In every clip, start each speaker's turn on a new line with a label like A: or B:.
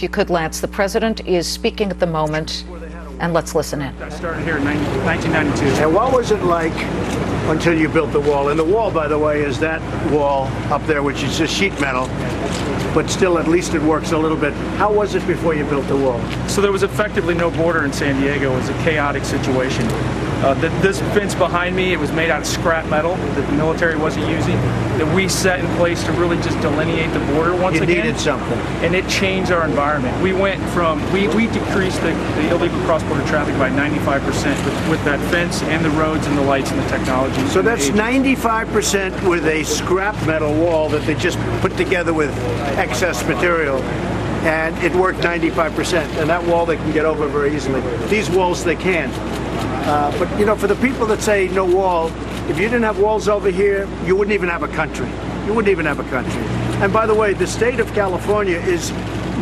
A: you could, Lance. The president is speaking at the moment, and let's listen in.
B: I started here in 1992.
C: And what was it like until you built the wall? And the wall, by the way, is that wall up there, which is just sheet metal, but still at least it works a little bit. How was it before you built the wall?
B: So there was effectively no border in San Diego. It was a chaotic situation. This fence behind me, it was made out of scrap metal that the military wasn't using, that we set in place to really just delineate the border once again.
C: You needed something.
B: And it changed our environment. We went from, we decreased the illegal cross-border traffic by 95% with that fence and the roads and the lights and the technology.
C: So that's 95% with a scrap metal wall that they just put together with excess material. And it worked 95%. And that wall they can get over very easily. These walls they can't. But, you know, for the people that say no wall, if you didn't have walls over here, you wouldn't even have a country. You wouldn't even have a country. And by the way, the state of California is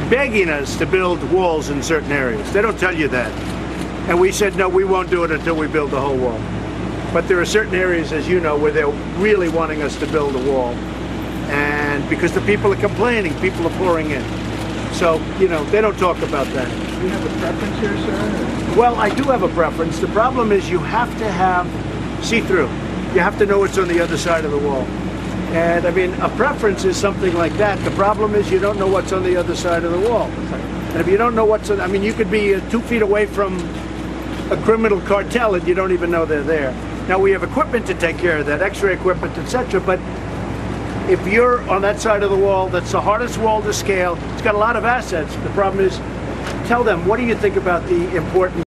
C: begging us to build walls in certain areas. They don't tell you that. And we said, no, we won't do it until we build the whole wall. But there are certain areas, as you know, where they're really wanting us to build a wall. And because the people are complaining, people are pouring in. So, you know, they don't talk about that.
D: Do you have a preference here, sir?
C: Well, I do have a preference. The problem is you have to have see-through. You have to know what's on the other side of the wall. And, I mean, a preference is something like that. The problem is you don't know what's on the other side of the wall. And if you don't know what's on, I mean, you could be 2 feet away from a criminal cartel and you don't even know they're there. Now, we have equipment to take care of that, X-ray equipment, etc., but if you're on that side of the wall, that's the hardest wall to scale. It's got a lot of assets. The problem is, tell them, what do you think about the important